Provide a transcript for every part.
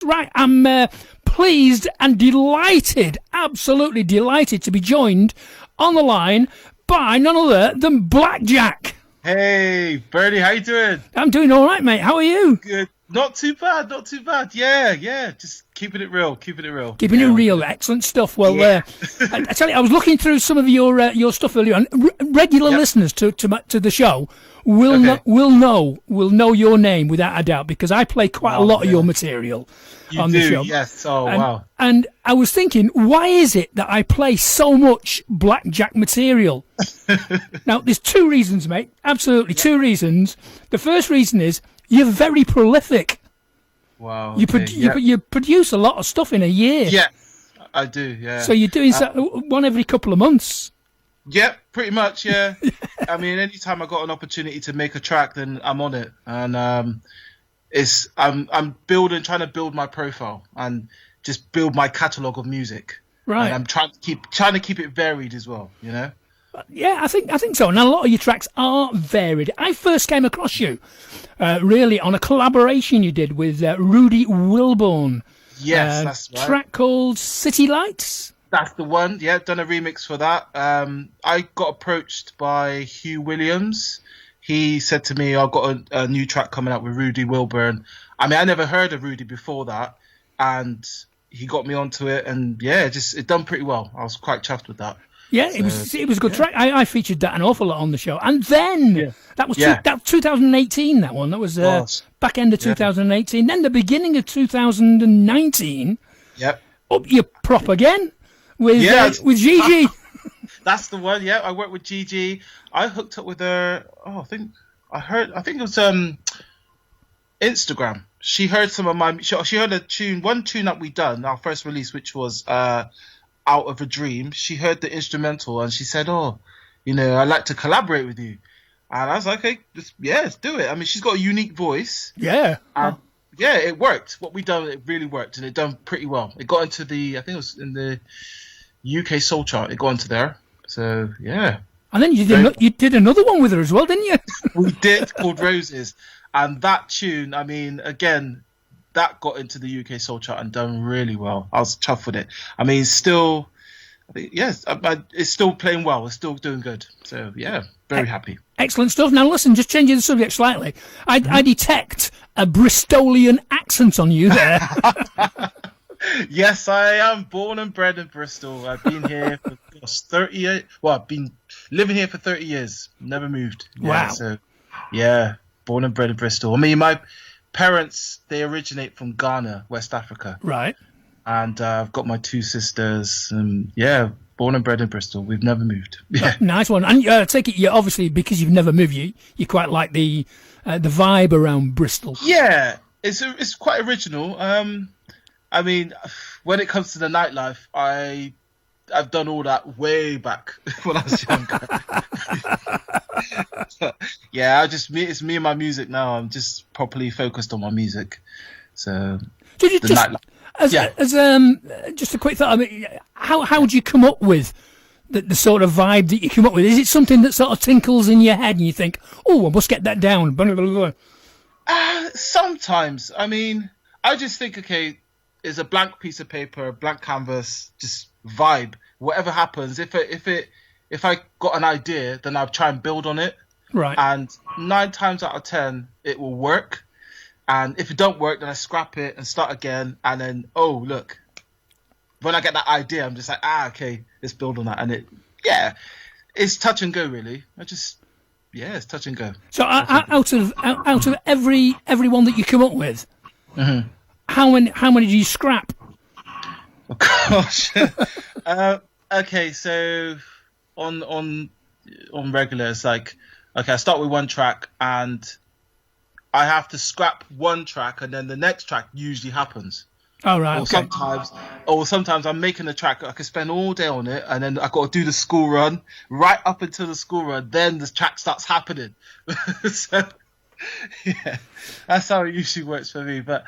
Right, I'm pleased and delighted, absolutely delighted to be joined on the line by none other than Blackjack. Hey, Bernie, how you doing? I'm doing all right, mate. How are you? Good. Not too bad, not too bad. Yeah. Just keeping it real, keeping it real. Keeping Yeah, it real, excellent stuff. Well, Yeah. I tell you, I was looking through some of your stuff earlier, and regular Yep. listeners to the show will Okay. will know your name without a doubt, because I play quite a Wow, lot of yeah. your material You on do, the show. yes. Oh, And, wow. and I was thinking, why is it that I play so much Blackjack material? Now, there's two reasons, mate. Absolutely, two reasons. The first reason is you're very prolific. Wow. You, Okay. Yep. you produce a lot of stuff in a year. Yeah, I do, yeah. So you're doing one every couple of months. Yep, pretty much, yeah. I mean, anytime I got an opportunity to make a track, then I'm on it. And I'm trying to build my profile and just build my catalogue of music. Right. And I'm trying to keep it varied as well, you know? Yeah, I think so. And a lot of your tracks are varied. I first came across you, really, on a collaboration you did with Rudy Wilburn. Yes, that's right. Track called City Lights. That's the one. Yeah, done a remix for that. I got approached by Hugh Williams. He said to me, I've got a new track coming out with Rudy Wilburn. I mean, I never heard of Rudy before that. And he got me onto it. And yeah, it done pretty well. I was quite chuffed with that. Yeah, it was a good track. I featured that an awful lot on the show. And then, that was 2018, that one. That was back end of 2018. Then the beginning of 2019. Yep. Up your prop again with Gigi. That's the one. Yeah, I worked with Gigi. I hooked up with her. Oh, I think it was Instagram. She heard some of my. She heard one tune that we done, our first release, which was Out of a Dream. She heard the instrumental and she said, "Oh, I'd like to collaborate with you." And I was like, "Okay, let's do it." I mean, she's got a unique voice. Yeah. Yeah, it worked. What we done, it really worked, and it done pretty well. It got into I think it was in the UK Soul Chart. It got into there. So yeah. And then you did another one with her as well, didn't you? We did, called Roses, and that tune. I mean, again, that got into the UK Soul Chart and done really well. I was chuffed with it. I mean, it's still playing well. It's still doing good. So yeah, very happy. Excellent stuff. Now listen, just changing the subject slightly. I detect a Bristolian accent on you there. Yes, I am born and bred in Bristol. I've been here for 30 years. Well, I've been living here for 30 years. Never moved. Yeah, wow. So, yeah, born and bred in Bristol. I mean, my parents, they originate from Ghana, West Africa. Right. And I've got my two sisters. And yeah, born and bred in Bristol. We've never moved. Yeah. Nice one. And I take it, you obviously, because you've never moved, you quite like the vibe around Bristol. Yeah, it's quite original. I mean, when it comes to the nightlife, I've done all that way back when I was younger. Yeah, it's me and my music now. I'm just properly focused on my music. So nightlife. Just a quick thought. I mean, how would you come up with the sort of vibe that you come up with? Is it something that sort of tinkles in your head and you think, "Oh, I must get that down"? Blah, blah, blah. Sometimes. I mean, I just think, okay, it's a blank piece of paper, a blank canvas, just vibe. Whatever happens, if I got an idea, then I'll try and build on it. Right. And 9 times out of 10, it will work. And if it don't work, then I scrap it and start again. And then, oh, look, when I get that idea, I'm just like, okay, let's build on that. And it's touch and go, really. It's touch and go. So out of everyone that you come up with, Mm-hmm. how many do you scrap? Oh, gosh. Okay, so on regular, it's like, okay, I start with one track and I have to scrap one track, and then the next track usually happens. Oh, right. Or sometimes I'm making a track, I can spend all day on it, and then I got to do the school run. Right up until the school run, then the track starts happening. So, yeah, that's how it usually works for me. But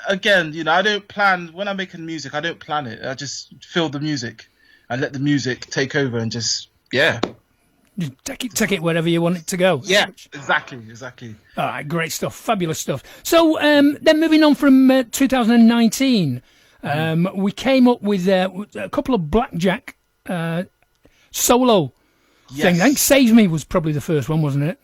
again, I don't plan when I'm making music. I don't plan it. I just feel the music and let the music take over, and just Just take it wherever you want it to go. Yeah, exactly. All right, great stuff, fabulous stuff. So then moving on from 2019, we came up with a couple of Blackjack solo things. I think Save Me was probably the first one, wasn't it?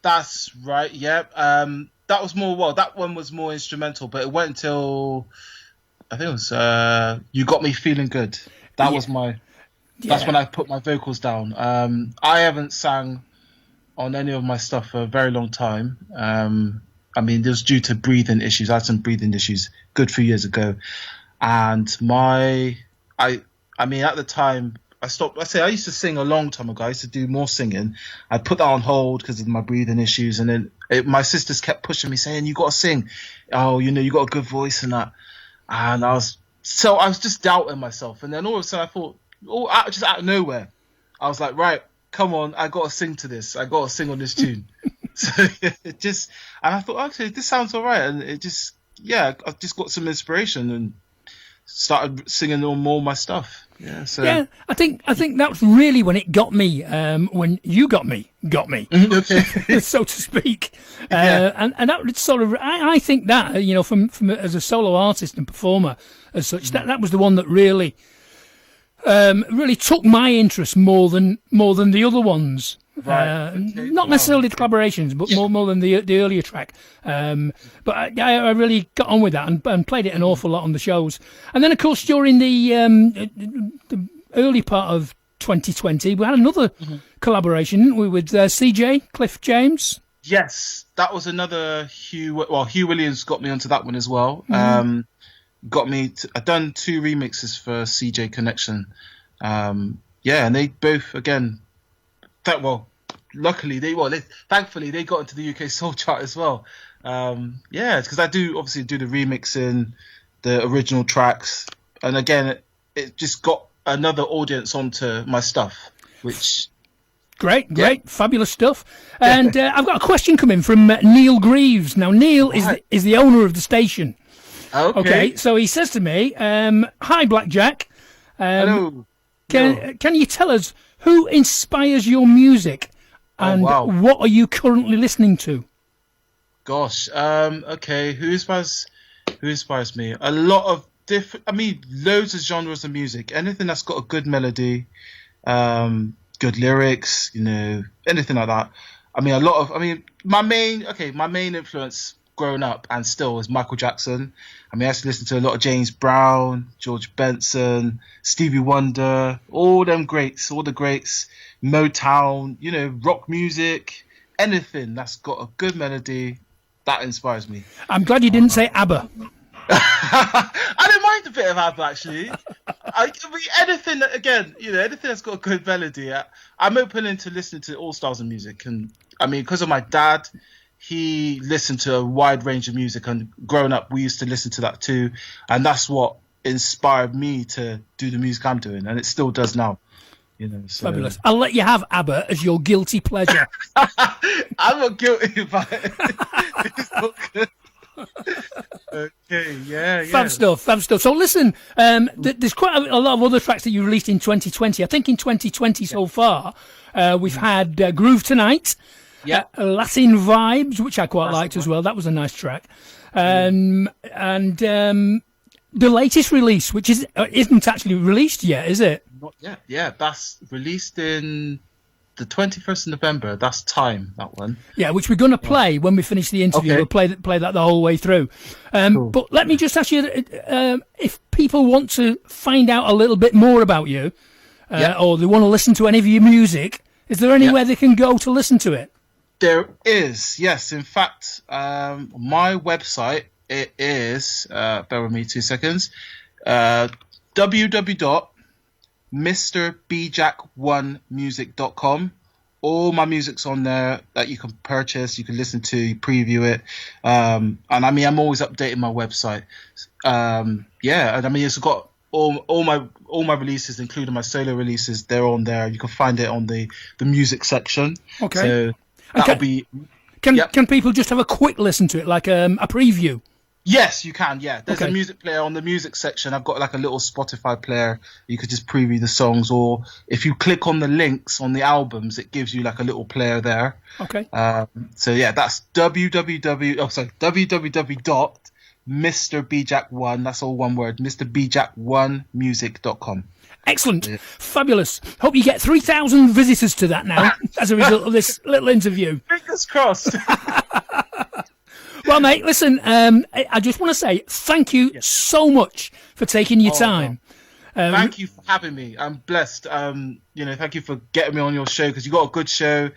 That's right, yeah. That was that one was more instrumental, but it went until, I think it was You Got Me Feeling Good. That was that's when I put my vocals down. I haven't sang on any of my stuff for a very long time. I mean, it was due to breathing issues. I had some breathing issues a good few years ago. And I mean, at the time, I stopped. I used to sing a long time ago. I used to do more singing. I put that on hold because of my breathing issues. And then my sisters kept pushing me, saying, "You got to sing. Oh, you got a good voice and that." And I was just doubting myself. And then all of a sudden, I thought, just out of nowhere, I was like, right, come on, I got to sing to this. I got to sing on this tune. So and I thought, okay, this sounds all right. And it just, I just got some inspiration and started singing on more of my stuff. Yeah, so I think that's really when it got me. When you got me, okay, so to speak. And that sort of, I think that from as a solo artist and performer as such, that was the one that really took my interest more than the other ones. Right. Not necessarily the collaborations, but more than the earlier track. But I really got on with that and played it an awful lot on the shows. And then, of course, during the early part of 2020, we had another collaboration, didn't we, with CJ, Cliff James? Yes, that was another Hugh Williams got me onto that one as well. I've done 2 remixes for CJ Connection. And they both, again, thankfully they got into the UK Soul Chart as well. Because I do obviously do the remixing, the original tracks, and again it just got another audience onto my stuff, which great, fabulous stuff. And I've got a question coming from Neil Greaves. Now Neil is the owner of the station. Okay, so he says to me, "Hi Blackjack, hello. Can you tell us who inspires your music, and what are you currently listening to?" Gosh, okay. Who inspires me? A lot of different. I mean, loads of genres of music. Anything that's got a good melody, good lyrics. Anything like that. I mean, my main influence growing up and still is Michael Jackson. I mean, I used to listen to a lot of James Brown, George Benson, Stevie Wonder, all the greats, Motown, rock music, anything that's got a good melody, that inspires me. I'm glad you didn't say ABBA. I don't mind a bit of ABBA, actually. Anything that's got a good melody. I'm open to listening to all styles of music. And I mean, because of my dad, he listened to a wide range of music, and growing up we used to listen to that too, and that's what inspired me to do the music I'm doing, and it still does now. So. Fabulous. I'll let you have ABBA as your guilty pleasure. I'm not guilty about it. It's not good. Okay, yeah. Fab stuff. So listen, there's quite a lot of other tracks that you released in 2020. I think in 2020 so far, we've had Groove Tonight. Yeah, Latin Vibes, which I quite liked as well. That was a nice track. And the latest release, which isn't actually released yet, is it? Not yet. Yeah, that's released in the 21st of November. That's Time, that one. Yeah, which we're going to play when we finish the interview. Okay. We'll play that the whole way through. Cool. But let me just ask you, if people want to find out a little bit more about you, or they want to listen to any of your music, is there anywhere they can go to listen to it? There is, yes. In fact, my website, it is, bear with me 2 seconds, www.mrbjack1music.com. All my music's on there that you can purchase, you can listen to, preview it. And I mean, I'm always updating my website. And I mean, it's got all my releases, including my solo releases, they're on there. You can find it on the music section. Okay. So that'll be. Can people just have a quick listen to it, like a preview? Yes, you can. Yeah, there's Okay. a music player on the music section. I've got like a little Spotify player. You could just preview the songs, or if you click on the links on the albums, it gives you like a little player there. Okay. So yeah, that's www dot Mr. Bjack1. That's all one word. MrBjack1music.com. Excellent. Fabulous. Hope you get 3,000 visitors to that now as a result of this little interview. Fingers crossed. Well, mate, listen, I just want to say thank you so much for taking your time. Thank you for having me. I'm blessed. Thank you for getting me on your show, because you got a good show.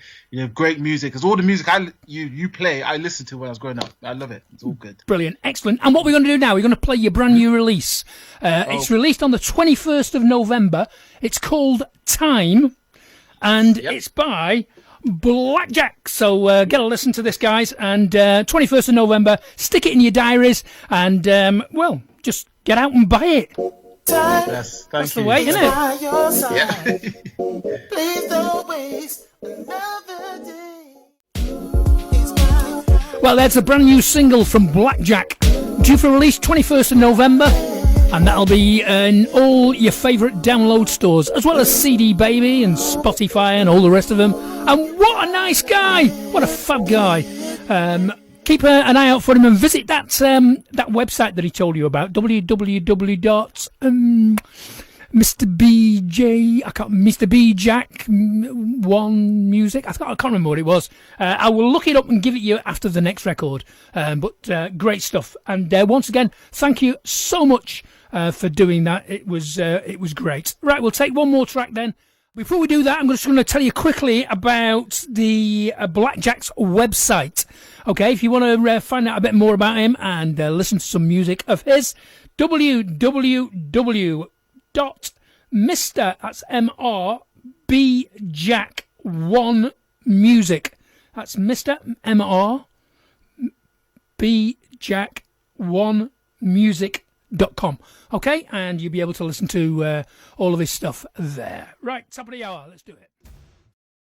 Great music. Because all the music you play, I listened to when I was growing up. I love it. It's all good. Brilliant. Excellent. And what we're going to do now, we're going to play your brand new release. It's released on the 21st of November. It's called Time, and it's by Blackjack. So get a listen to this, guys. And 21st of November, stick it in your diaries, and, just get out and buy it. Yes, That's the way, isn't it? Yeah. Please don't waste another day. Well, that's a brand new single from Blackjack, due for release 21st of November, and that'll be in all your favourite download stores, as well as CD Baby and Spotify and all the rest of them. And what a nice guy! What a fab guy! Keep an eye out for him and visit that website that he told you about, Mr. Bjack1 Music. I can't remember what it was. I will look it up and give it you after the next record. But great stuff. And once again, thank you so much for doing that. It was great. Right, we'll take one more track then. Before we do that, I'm just going to tell you quickly about the Blackjack's website. Okay, if you want to find out a bit more about him and listen to some music of his, www.Mr. That's MrBjack1 Music. That's Mr. MrBjack1 Music.com. Okay, and you'll be able to listen to all of his stuff there. Right, top of the hour, let's do it.